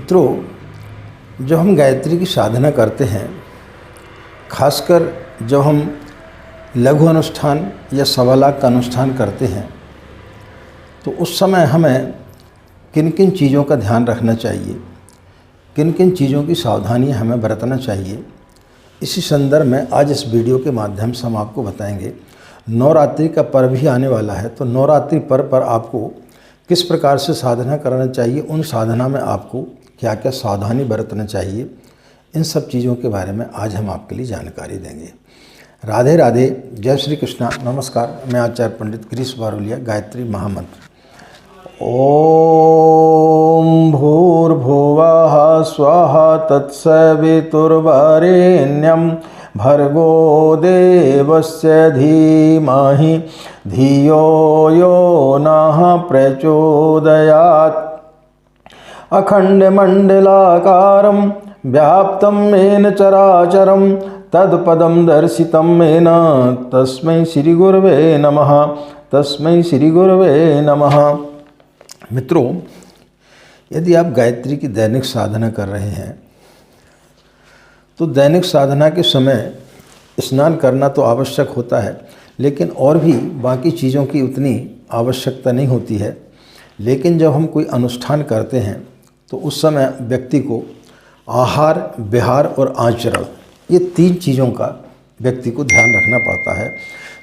मित्रों, जब हम गायत्री की साधना करते हैं, खासकर जब हम लघु अनुष्ठान या सवा लाख का अनुष्ठान करते हैं, तो उस समय हमें किन किन चीज़ों का ध्यान रखना चाहिए, किन किन चीज़ों की सावधानियां हमें बरतना चाहिए, इसी संदर्भ में आज इस वीडियो के माध्यम से हम आपको बताएंगे। नवरात्रि का पर्व भी आने वाला है, तो नवरात्रि पर्व पर आपको किस प्रकार से साधना करना चाहिए, उन साधना में आपको क्या क्या सावधानी बरतना चाहिए, इन सब चीज़ों के बारे में आज हम आपके लिए जानकारी देंगे। राधे राधे, जय श्री कृष्णा, नमस्कार। मैं आचार्य पंडित गिरीश बारोलिया। गायत्री महामंत्र। ओम भूर्भुवः स्वः तत्सवितुर्वरेण्यं भर्गो देवस्य धीमहि धियो यो नः प्रचोदयात्। अखण्डमण्डलाकारं व्याप्तं येन चराचरं तत्पदं दर्शितं येन तस्मै श्रीगुरवे नमः। तस्मै श्रीगुरवे नमः। मित्रों, यदि आप गायत्री की दैनिक साधना कर रहे हैं तो दैनिक साधना के समय स्नान करना तो आवश्यक होता है, लेकिन और भी बाकी चीज़ों की उतनी आवश्यकता नहीं होती है। लेकिन जब हम कोई अनुष्ठान करते हैं तो उस समय व्यक्ति को आहार, विहार और आचरण, ये तीन चीज़ों का व्यक्ति को ध्यान रखना पड़ता है।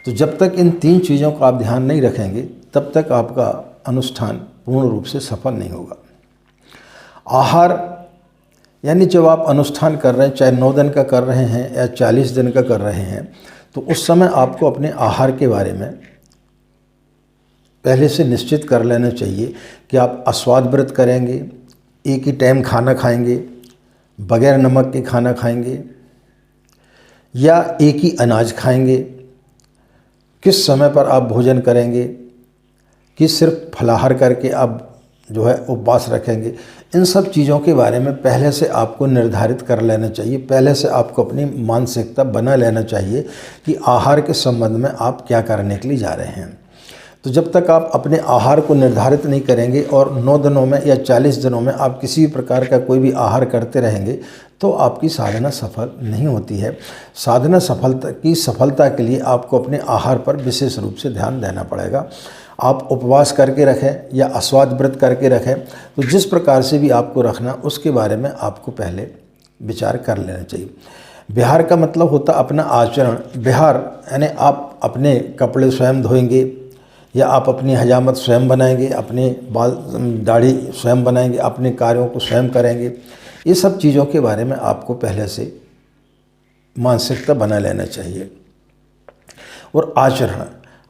तो जब तक इन तीन चीज़ों का आप ध्यान नहीं रखेंगे तब तक आपका अनुष्ठान पूर्ण रूप से सफल नहीं होगा। आहार यानी जब आप अनुष्ठान कर रहे हैं, चाहे 9 दिन का कर रहे हैं या 40 दिन का कर रहे हैं, तो उस समय आपको अपने आहार के बारे में पहले से निश्चित कर लेना चाहिए कि आप अस्वाद व्रत करेंगे, एक ही टाइम खाना खाएंगे, बगैर नमक के खाना खाएंगे या एक ही अनाज खाएंगे, किस समय पर आप भोजन करेंगे, कि सिर्फ फलाहार करके आप जो है उपवास रखेंगे। इन सब चीज़ों के बारे में पहले से आपको निर्धारित कर लेना चाहिए। पहले से आपको अपनी मानसिकता बना लेना चाहिए कि आहार के संबंध में आप क्या करने के लिए जा रहे हैं। तो जब तक आप अपने आहार को निर्धारित नहीं करेंगे और 9 दिनों में या 40 दिनों में आप किसी भी प्रकार का कोई भी आहार करते रहेंगे तो आपकी साधना सफल नहीं होती है। साधना सफलता के लिए आपको अपने आहार पर विशेष रूप से ध्यान देना पड़ेगा। आप उपवास करके रखें या अस्वाद व्रत करके रखें, तो जिस प्रकार से भी आपको रखना उसके बारे में आपको पहले विचार कर लेना चाहिए। विहार का मतलब होता अपना आचरण। विहार यानी आप अपने कपड़े स्वयं धोएंगे या आप अपनी हजामत स्वयं बनाएंगे, अपने बाल दाढ़ी स्वयं बनाएंगे, अपने कार्यों को स्वयं करेंगे। ये सब चीज़ों के बारे में आपको पहले से मानसिकता बना लेना चाहिए। और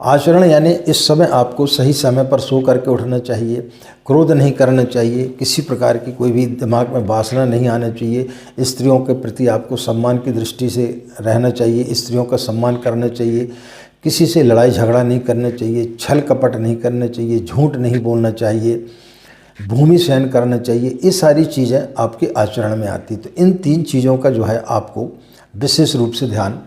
आचरण यानी इस समय आपको सही समय पर सो करके उठना चाहिए, क्रोध नहीं करना चाहिए, किसी प्रकार की कोई भी दिमाग में वासना नहीं आना चाहिए। स्त्रियों के प्रति आपको सम्मान की दृष्टि से रहना चाहिए, स्त्रियों का सम्मान करना चाहिए, किसी से लड़ाई झगड़ा नहीं करना चाहिए, छल कपट नहीं करना चाहिए, झूठ नहीं बोलना चाहिए, भूमि सहन करना चाहिए। ये सारी चीज़ें आपके आचरण में आती। तो इन तीन चीज़ों का जो है आपको विशेष रूप से ध्यान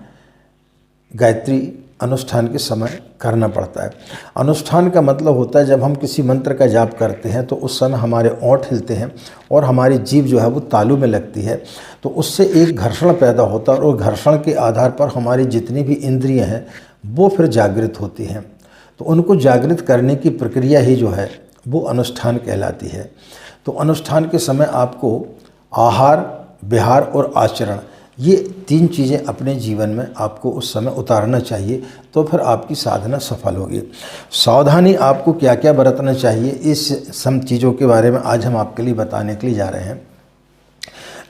गायत्री अनुष्ठान के समय करना पड़ता है। अनुष्ठान का मतलब होता है जब हम किसी मंत्र का जाप करते हैं तो उस समय हमारे ओंठ हिलते हैं और हमारी जीभ जो है वो तालू में लगती है, तो उससे एक घर्षण पैदा होता है और घर्षण के आधार पर हमारी जितनी भी इंद्रियां हैं वो फिर जागृत होती हैं। तो उनको जागृत करने की प्रक्रिया ही जो है वो अनुष्ठान कहलाती है। तो अनुष्ठान के समय आपको आहार, विहार और आचरण, ये तीन चीज़ें अपने जीवन में आपको उस समय उतारना चाहिए, तो फिर आपकी साधना सफल होगी। सावधानी आपको क्या क्या बरतना चाहिए, इस सब चीज़ों के बारे में आज हम आपके लिए बताने के लिए जा रहे हैं।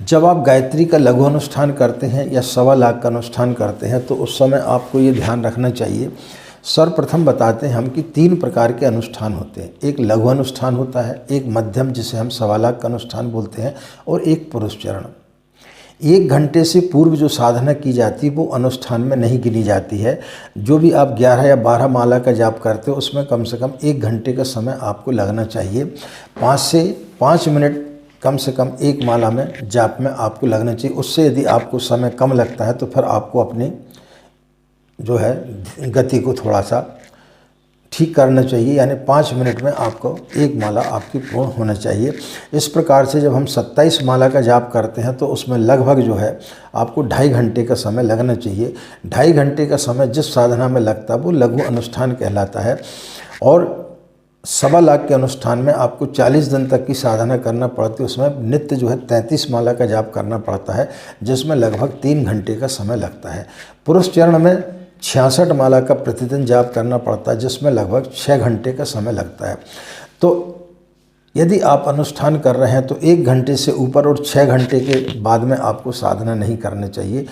जब आप गायत्री का लघु अनुष्ठान करते हैं या सवा लाख का अनुष्ठान करते हैं तो उस समय आपको ये ध्यान रखना चाहिए। सर्वप्रथम बताते हैं हम कि 3 प्रकार के अनुष्ठान होते हैं। एक लघु अनुष्ठान होता है, एक मध्यम जिसे हम सवा लाख का अनुष्ठान बोलते हैं, और एक पुरुष चरण। 1 घंटे से पूर्व जो साधना की जाती है वो अनुष्ठान में नहीं गिनी जाती है। जो भी आप 11 या 12 माला का जाप करते हो उसमें कम से कम 1 घंटे का समय आपको लगना चाहिए। 5 से 5 मिनट कम से कम 1 माला में जाप में आपको लगना चाहिए। उससे यदि आपको समय कम लगता है तो फिर आपको अपनी जो है गति को थोड़ा सा ठीक करना चाहिए, यानी 5 मिनट में आपको एक माला आपकी पूर्ण होना चाहिए। इस प्रकार से जब हम 27 माला का जाप करते हैं तो उसमें लगभग जो है आपको 2.5 घंटे का समय लगना चाहिए। 2.5 घंटे का समय जिस साधना में लगता है वो लघु अनुष्ठान कहलाता है। और 1.25 लाख के अनुष्ठान में आपको 40 दिन तक की साधना करना पड़ती है। उसमें नित्य जो है 33 माला का जाप करना पड़ता है, जिसमें लगभग 3 घंटे का समय लगता है। पुरुष चरण में 66 माला का प्रतिदिन जाप करना पड़ता है, जिसमें लगभग 6 घंटे का समय लगता है। तो यदि आप अनुष्ठान कर रहे हैं तो 1 घंटे से ऊपर और 6 घंटे के बाद में आपको साधना नहीं करनी चाहिए,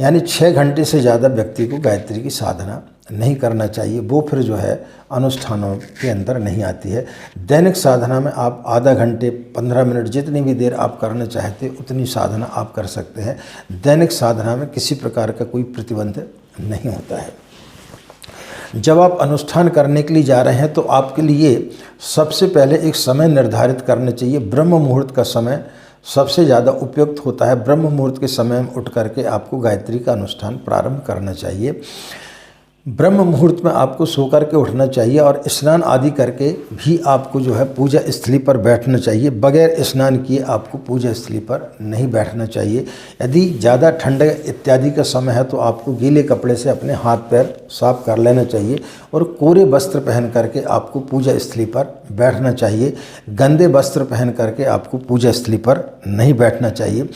यानी 6 घंटे से ज़्यादा व्यक्ति को गायत्री की साधना नहीं करना चाहिए। वो फिर जो है अनुष्ठानों के अंदर नहीं आती है। दैनिक साधना में आप आधा घंटे 15 मिनट जितनी भी देर आप करना चाहते उतनी साधना आप कर सकते हैं। दैनिक साधना में किसी प्रकार का कोई प्रतिबंध नहीं होता है। जब आप अनुष्ठान करने के लिए जा रहे हैं तो आपके लिए सबसे पहले एक समय निर्धारित करना चाहिए। ब्रह्म मुहूर्त का समय सबसे ज़्यादा उपयुक्त होता है। ब्रह्म मुहूर्त के समय में उठ करके आपको गायत्री का अनुष्ठान प्रारंभ करना चाहिए। ब्रह्म मुहूर्त में आपको सो करके उठना चाहिए और स्नान आदि करके भी आपको जो है पूजा स्थली पर बैठना चाहिए। बगैर स्नान किए आपको पूजा स्थली पर नहीं बैठना चाहिए। यदि ज़्यादा ठंड इत्यादि का समय है तो आपको गीले कपड़े से अपने हाथ पैर साफ कर लेना चाहिए और कोरे वस्त्र पहन करके आपको पूजा स्थली पर बैठना चाहिए। गंदे वस्त्र पहन करके आपको पूजा स्थली पर नहीं बैठना चाहिए।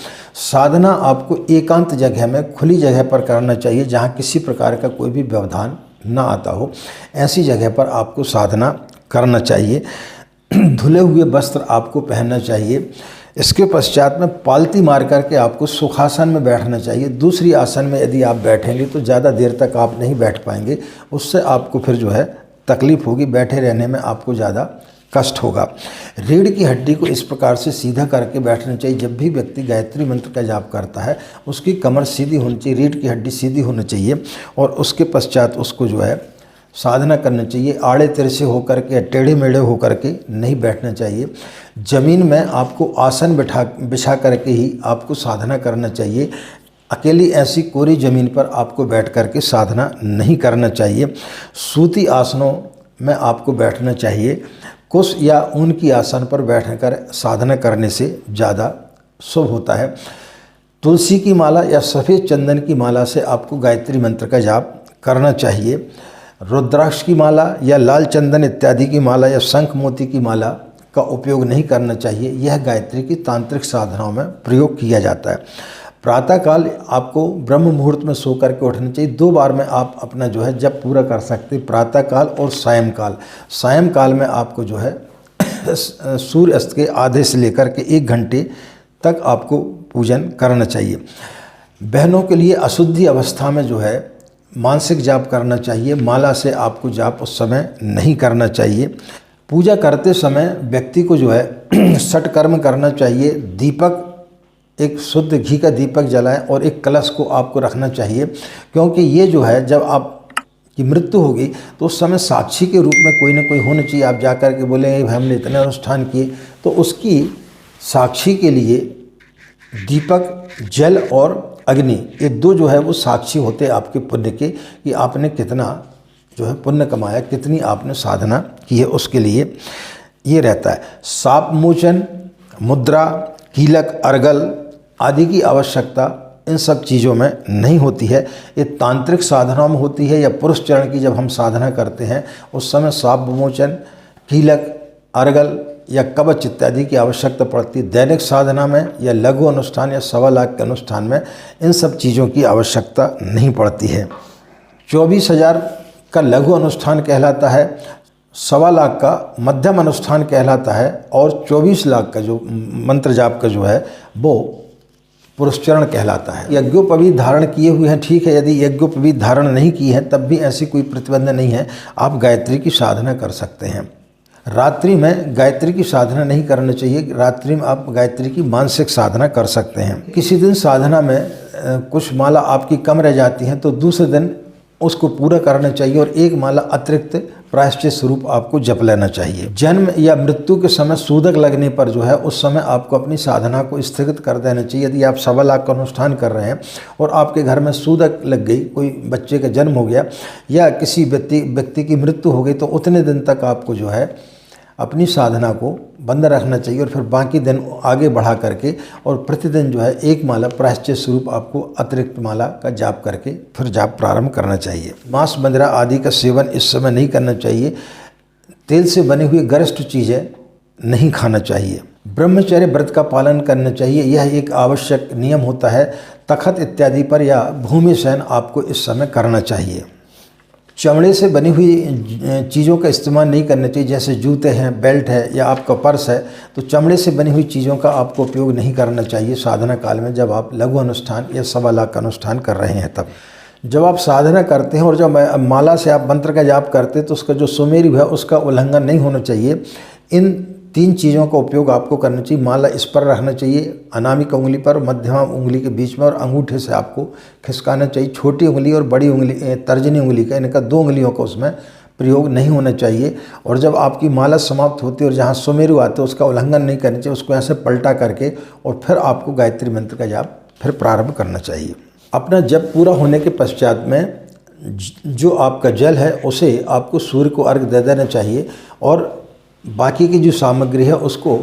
साधना आपको एकांत जगह में, खुली जगह पर करना चाहिए, जहाँ किसी प्रकार का कोई भी व्यवधान ना आता हो। ऐसी जगह पर आपको साधना करना चाहिए। धुले हुए वस्त्र आपको पहनना चाहिए। इसके पश्चात में पालती मार करके आपको सुखासन में बैठना चाहिए। दूसरी आसन में यदि आप बैठेंगे तो ज़्यादा देर तक आप नहीं बैठ पाएंगे, उससे आपको फिर जो है तकलीफ होगी, बैठे रहने में आपको ज़्यादा कष्ट होगा। रीढ़ की हड्डी को इस प्रकार से सीधा करके बैठना चाहिए। जब भी व्यक्ति गायत्री मंत्र का जाप करता है उसकी कमर सीधी होनी चाहिए, रीढ़ की हड्डी सीधी होनी चाहिए और उसके पश्चात उसको जो है साधना करना चाहिए। आड़े तिरछे होकर के, टेढ़े मेढ़े होकर के नहीं बैठना चाहिए। ज़मीन में आपको आसन बिछा करके ही आपको साधना करना चाहिए। अकेली ऐसी कोरी ज़मीन पर आपको बैठ करके साधना नहीं करना चाहिए। सूती आसनों में आपको बैठना चाहिए। कुश या ऊन की आसन पर बैठकर साधना करने से ज़्यादा शुभ होता है। तुलसी की माला या सफ़ेद चंदन की माला से आपको गायत्री मंत्र का जाप करना चाहिए। रुद्राक्ष की माला या लाल चंदन इत्यादि की माला या शंख मोती की माला का उपयोग नहीं करना चाहिए। यह गायत्री की तांत्रिक साधनाओं में प्रयोग किया जाता है। प्रातःकाल आपको ब्रह्म मुहूर्त में सो करके उठना चाहिए। 2 बार में आप अपना जो है जप पूरा कर सकते हैं, प्रातःकाल और सायंकाल। सायंकाल में आपको जो है सूर्य अस्त के आधे से लेकर के 1 घंटे तक आपको पूजन करना चाहिए। बहनों के लिए अशुद्धि अवस्था में जो है मानसिक जाप करना चाहिए। माला से आपको जाप उस समय नहीं करना चाहिए। पूजा करते समय व्यक्ति को जो है षटकर्म करना चाहिए। दीपक, एक शुद्ध घी का दीपक जलाएं और एक कलश को आपको रखना चाहिए, क्योंकि ये जो है जब आपकी मृत्यु होगी तो उस समय साक्षी के रूप में कोई ना कोई होना चाहिए। आप जा कर के बोलेंगे भाई हमने इतने अनुष्ठान किए, तो उसकी साक्षी के लिए दीपक, जल और अग्नि, ये 2 जो है वो साक्षी होते आपके पुण्य के कि आपने कितना जो है पुण्य कमाया, कितनी आपने साधना की है, उसके लिए ये रहता है। साप मोचन, मुद्रा, कीलक, अर्गल आदि की आवश्यकता इन सब चीज़ों में नहीं होती है। ये तांत्रिक साधनाओं में होती है या पुरुष चरण की जब हम साधना करते हैं उस समय साप विमोचन, कीलक, अर्गल या कवच इत्यादि की आवश्यकता पड़ती है। दैनिक साधना में या लघु अनुष्ठान या 1.25 लाख के अनुष्ठान में इन सब चीज़ों की आवश्यकता नहीं पड़ती है। 24,000 का लघु अनुष्ठान कहलाता है, 1.25 लाख का मध्यम अनुष्ठान कहलाता है और 24 लाख का जो मंत्र जाप का जो है वो पुरस्चरण कहलाता है। यज्ञोपवीत धारण किए हुए हैं, ठीक है। यदि यज्ञोपवीत धारण नहीं की है तब भी ऐसी कोई प्रतिबंध नहीं है, आप गायत्री की साधना कर सकते हैं। रात्रि में गायत्री की साधना नहीं करना चाहिए। रात्रि में आप गायत्री की मानसिक साधना कर सकते हैं। किसी दिन साधना में कुछ माला आपकी कम रह जाती हैं तो दूसरे दिन उसको पूरा करना चाहिए और 1 माला अतिरिक्त प्रायश्चित स्वरूप आपको जप लेना चाहिए। जन्म या मृत्यु के समय सूदक लगने पर जो है उस समय आपको अपनी साधना को स्थगित कर देना चाहिए। यदि आप 1.25 लाख का अनुष्ठान कर रहे हैं और आपके घर में सूदक लग गई, कोई बच्चे का जन्म हो गया या किसी व्यक्ति की मृत्यु हो गई, तो उतने दिन तक आपको जो है अपनी साधना को बंद रखना चाहिए और फिर बाकी दिन आगे बढ़ा करके और प्रतिदिन जो है 1 माला प्रायश्चित स्वरूप आपको अतिरिक्त माला का जाप करके फिर जाप प्रारंभ करना चाहिए। मांस मदिरा आदि का सेवन इस समय नहीं करना चाहिए। तेल से बनी हुई गरिष्ठ चीज़ें नहीं खाना चाहिए। ब्रह्मचर्य व्रत का पालन करना चाहिए। यह एक आवश्यक नियम होता है। तखत इत्यादि पर या भूमि शयन आपको इस समय करना चाहिए। चमड़े से बनी हुई चीज़ों का इस्तेमाल नहीं करना चाहिए, जैसे जूते हैं, बेल्ट है या आपका पर्स है, तो चमड़े से बनी हुई चीज़ों का आपको उपयोग नहीं करना चाहिए साधना काल में, जब आप लघु अनुष्ठान या 1.25 लाख का अनुष्ठान कर रहे हैं। तब जब आप साधना करते हैं और जब माला से आप मंत्र का जाप करते हैं तो उसका जो सुमेरु है उसका उल्लंघन नहीं होना चाहिए। इन 3 चीज़ों का उपयोग आपको करना चाहिए। माला इस पर रखना चाहिए, अनामिक उंगली पर, मध्यमा उंगली के बीच में, और अंगूठे से आपको खिसकाना चाहिए। छोटी उंगली और बड़ी उंगली, तर्जनी उंगली का, इनका 2 उंगलियों का उसमें प्रयोग नहीं होना चाहिए। और जब आपकी माला समाप्त होती है और जहाँ सुमेरु आते हैं उसका उल्लंघन नहीं करना चाहिए। उसको ऐसे पलटा करके और फिर आपको गायत्री मंत्र का जाप फिर प्रारंभ करना चाहिए। अपना जप पूरा होने के पश्चात में जो आपका जल है उसे आपको सूर्य को अर्घ दे देना चाहिए और बाकी की जो सामग्री है उसको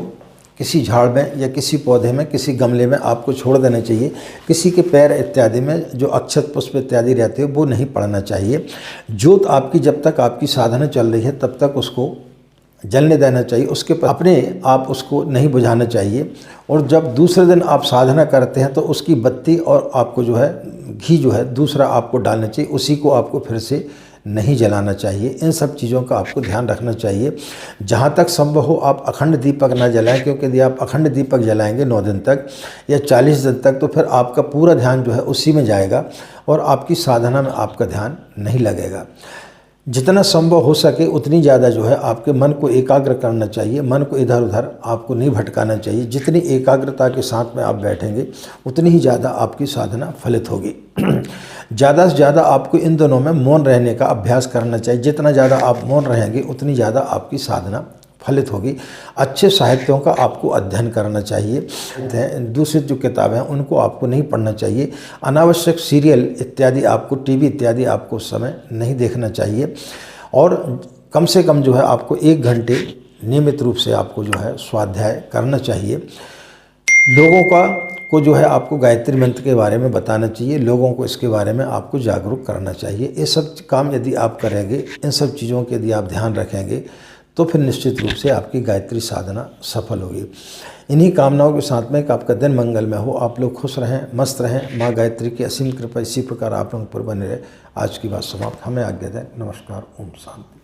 किसी झाड़ में या किसी पौधे में, किसी गमले में आपको छोड़ देना चाहिए। किसी के पैर इत्यादि में जो अक्षत पुष्प इत्यादि रहते हैं वो नहीं पड़ना चाहिए। ज्योत आपकी जब तक आपकी साधना चल रही है तब तक उसको जलने देना चाहिए, उसके अपने आप उसको नहीं बुझाना चाहिए। और जब दूसरे दिन आप साधना करते हैं तो उसकी बत्ती और आपको जो है घी जो है दूसरा आपको डालना चाहिए, उसी को आपको फिर से नहीं जलाना चाहिए। इन सब चीज़ों का आपको ध्यान रखना चाहिए। जहाँ तक संभव हो आप अखंड दीपक ना जलाएं, क्योंकि यदि आप अखंड दीपक जलाएंगे 9 दिन तक या 40 दिन तक तो फिर आपका पूरा ध्यान जो है उसी में जाएगा और आपकी साधना में आपका ध्यान नहीं लगेगा। जितना संभव हो सके उतनी ज़्यादा जो है आपके मन को एकाग्र करना चाहिए। मन को इधर उधर आपको नहीं भटकाना चाहिए। जितनी एकाग्रता के साथ में आप बैठेंगे उतनी ही ज़्यादा आपकी साधना फलित होगी। ज़्यादा से ज़्यादा आपको इन दिनों में मौन रहने का अभ्यास करना चाहिए। जितना ज़्यादा आप मौन रहेंगे उतनी ज़्यादा आपकी साधना फलित होगी। अच्छे साहित्यों का आपको अध्ययन करना चाहिए। दूसरी जो किताबें हैं उनको आपको नहीं पढ़ना चाहिए। अनावश्यक सीरियल इत्यादि आपको, टीवी इत्यादि आपको उस समय नहीं देखना चाहिए। और कम से कम जो है आपको 1 घंटे नियमित रूप से आपको जो है स्वाध्याय करना चाहिए। लोगों को जो है आपको गायत्री मंत्र के बारे में बताना चाहिए। लोगों को इसके बारे में आपको जागरूक करना चाहिए। ये सब काम यदि आप करेंगे, इन सब चीज़ों के यदि आप ध्यान रखेंगे तो फिर निश्चित रूप से आपकी गायत्री साधना सफल होगी। इन्हीं कामनाओं के साथ में कि आपका दिन मंगलमय हो, आप लोग खुश रहें, मस्त रहें। माँ गायत्री की असीम कृपा इसी प्रकार आप लोगों पर बने रहे। आज की बात समाप्त। हमें आज्ञा दें। नमस्कार। ओम शांति।